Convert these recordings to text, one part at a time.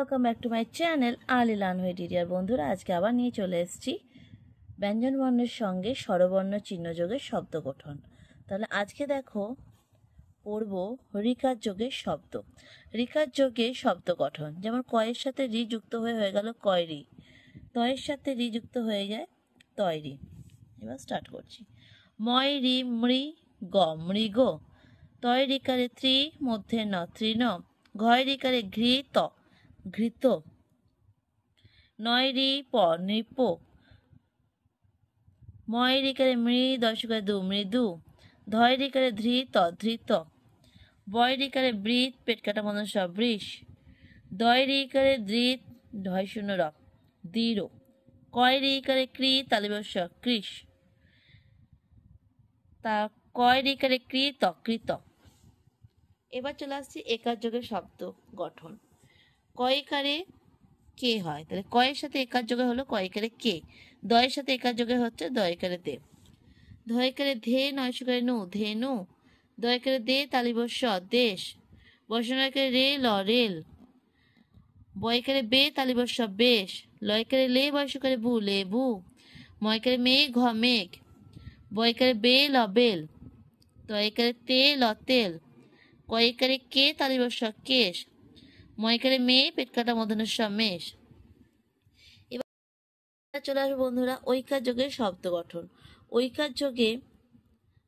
Welcome back to my channel early learn with dear বন্ধুরা। আজকে আবার নিয়ে চলে এসেছি ব্যঞ্জন বর্ণের সঙ্গে স্বরবর্ণ চিহ্নযোগের শব্দ গঠন। তাহলে আজকে দেখো পড়ব ঋকার যোগের শব্দ। ঋকার যোগে শব্দ গঠন, যেমন কয়ের সাথে রি যুক্ত হয়ে গেল কয়রি, তয়ের সাথে রি যুক্ত হয়ে যায় তয়রি। এবার স্টার্ট করছি। ময় রি মৃ গ মৃগ, তয় রিকারে ত্রি মধ্যে ন তৃণ, ঘয় রিকারে ঘৃত ঘৃত, নয় রি প নৃপ, ময় রিকারে মৃ দশকারে দু মৃদু, ধয় রিকারে ধৃত ধৃত, বয় রিকারে বৃত পেট কাটা মন সব বৃষ, দয় রিকারে ধৃত ঢয় শূন্য র দৃঢ়, কয় রিকারে কৃ তালিবস্য কৃষ, তা কয় রিকারে কৃত কৃত। এবার চলে আসছি একার যোগের শব্দ গঠন। কয়কারে কে হয়, তাহলে কয়ের সাথে একার যোগে হলো কয়কারে কে, দয়ের সাথে একার যোগে হচ্ছে দয়কারে দে, ধয়কারে ধে নয় সুকারে নু ধেনু, দয়কারে দে তালিবস্য দেশ, বসনয়কারে রে ল রেল, বয়কারে বে তালিবস্য বেশ, লয়কারে লে বয়সকারে বু লেবু, ময়কারে মে ঘ মেঘ, বয়কারে বে ল বেল, তয়কারে তে ল তেল, কয়কারে কে তালিবস্য কেশ, ময়কারে মে পেট কাটা মধ্যনস্য মেষ। এবার চলে আসবে বন্ধুরা ঐকার যোগের শব্দ গঠন। ঐকার যোগে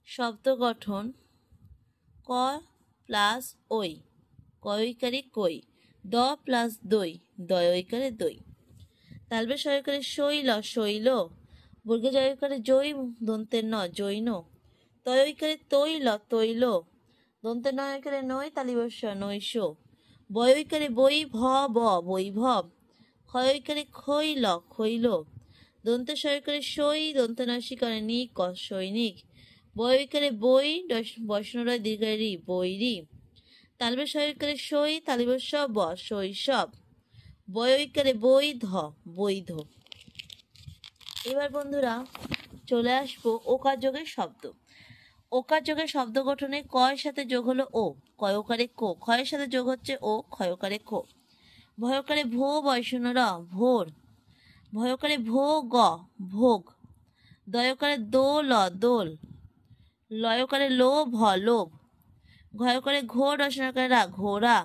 শব্দ গঠন ক প্লাস ওই, কয়কারে কই, দ প্লাস দই, দয়কারে দই, তালবে সয়কারে শৈল শৈল, বর্গে জয়কারে জৈ দন্তের ন জৈন, তয়কারে তৈল তৈল, দন্তের নয়কারে নয় তালিবস্য নৈশ, বয়কারে বই ভ ব বৈভব, ক্ষয়কারে খৈল খৈল, দন্তে সয়কারে সই দন্তে নশিকারে নি ক সৈনিক, বয়কারে বই বৈষ্ণরায় দীর্ঘায় রি বৈরি, তালবে সয়কারে সই তালিবস্য ব শৈশব, বয়কারে বই ধ বৈধ। এবার বন্ধুরা চলে আসবো ওকার যোগের শব্দ। ওকার যোগের শব্দ গঠনে কয়ের সাথে যোগ হলো ও, কয়কারে কো, ক্ষয়ের সাথে যোগ হচ্ছে ও, ক্ষয়কারে খো, ভয়কারে ভো বয়শূন্য র ভোর, ভয়কারে ভো গ ভোগ, দয়কারে দো ল দোল, লয়কারে লো ভ লোভ, ঘয়কারে ঘো রসনাকারে রা ঘোরা,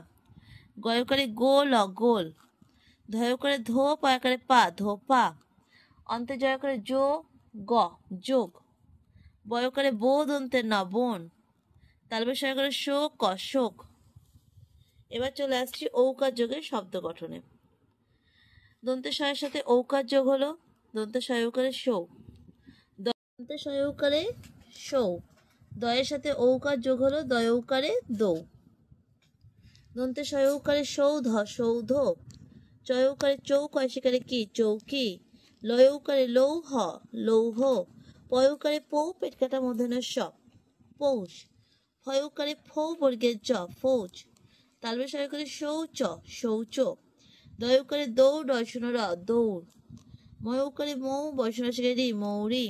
গয়কারে গো ল গোল, ধয়কারে ধো পয়কারে পা ধোপা, অন্তে জয়কারে জো গ যোগ, বয়কারে বো দন্তের ন বোন, তালবে সয়কারে শোক ক শোক। এবার চলে আসছি ঔকার যোগের শব্দ গঠনে। দন্তে শয়ের সাথে ঔকার যোগ হলো দন্তে সয়কারে সৌ, দন্তে সয়কারে সৌ, দয়ের সাথে ঔকার যোগ হলো দয়ৌকারে দৌ, দন্তে সয়ৌকারে সৌধ সৌধ, চয়ৌকারে চৌক শিকারে কি চৌকি, লয়ৌকারে লৌহ লৌহ, পয়ৌকারে পৌ পেট কাটা মধ্যনস্য পৌষ, ফয়ৌকারে ফৌ বর্গের চ ফৌজ, তালবে সয়কারে শৌচ শৌচ, দয়ৌকারে দৌড় রসুন র দৌড়, ময়ৌকারে মৌ বসনশিকারে রি মৌরি,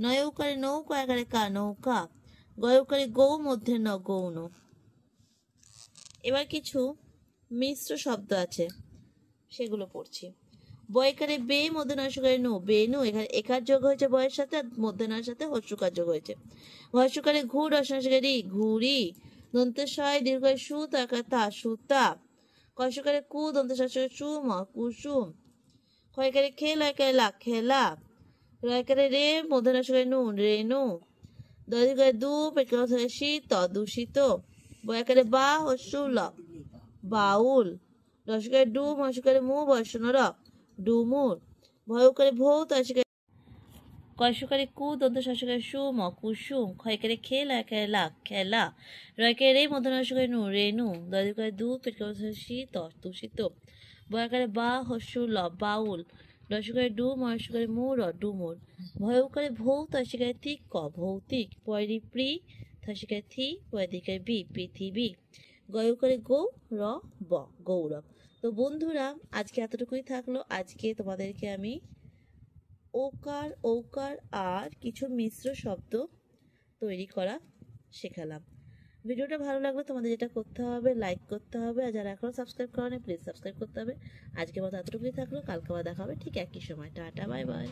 নয়ৌকারে নৌকা একারে কা নৌকা, গয়ৌকারে গৌ মধ্যে ন গৌণ। এবার কিছু মিশ্র শব্দ আছে সেগুলো পড়ছি। বয়কারে বে মধ্যে নয়সুকারে নু বেনু, এখানে একার যোগ হয়েছে বয়ের সাথে, আর মধ্যে নয়ের সাথে হস্যকার যোগ হয়েছে। ভয়সুকারে ঘু রসনশিকারে ঘুরি, দন্তেশয় দীর্ঘ সু তাকা তা সুতা, কয়সুকারে কু দন্তেশয় সুম কুসুম, ক্ষয়কারে খে লয়কারে লা খেলা, রয়কারে রে মধ্যে নয়সুকারে নু রেনু, দধিকারে দু পেটকারে শীত দূষিত, বয়কারে বা হস্যু ল বাউল, রসকারে ডু মশকারে মু বয়সন র ডুমুর, ভয়কারে ভৌ তয়সিকারে কয়সকারে কু দন্ত শশকারে সুম কুসুম, ক্ষয়কারে খে লয়কারে লা খেলা, রয়কারে রে মধ্য নয়সকারে নু রেনু, দধিকারে দু পেটকারে শীত দূষিত, বয়কারে বা হস্যু ল বাউল, রসকারে ডু মশকারে মু র ডুমুর, ভয়কারে ভৌ তয়সিকারে তিক ক ভৌতিক, পয়রি প্রি থসিকারে থি পয়দিকারে বি পৃথিবী, গয়কারে গৌ র ব গৌরব। তো বন্ধুরা আজকে এতটুকুই থাকলো। আজকে তোমাদেরকে আমি ওকার ঔকার আর কিছু মিশ্র শব্দ তৈরি করা শেখালাম। ভিডিওটা ভালো লাগলে তোমাদের যেটা করতে হবে লাইক করতে হবে, আর যারা এখনও সাবস্ক্রাইব করেনি প্লিজ সাবস্ক্রাইব করতে হবে। আজকে মতো এতটুকুই থাকলো, কালকে আবার দেখা হবে ঠিক একই সময়। Tata, bye bye.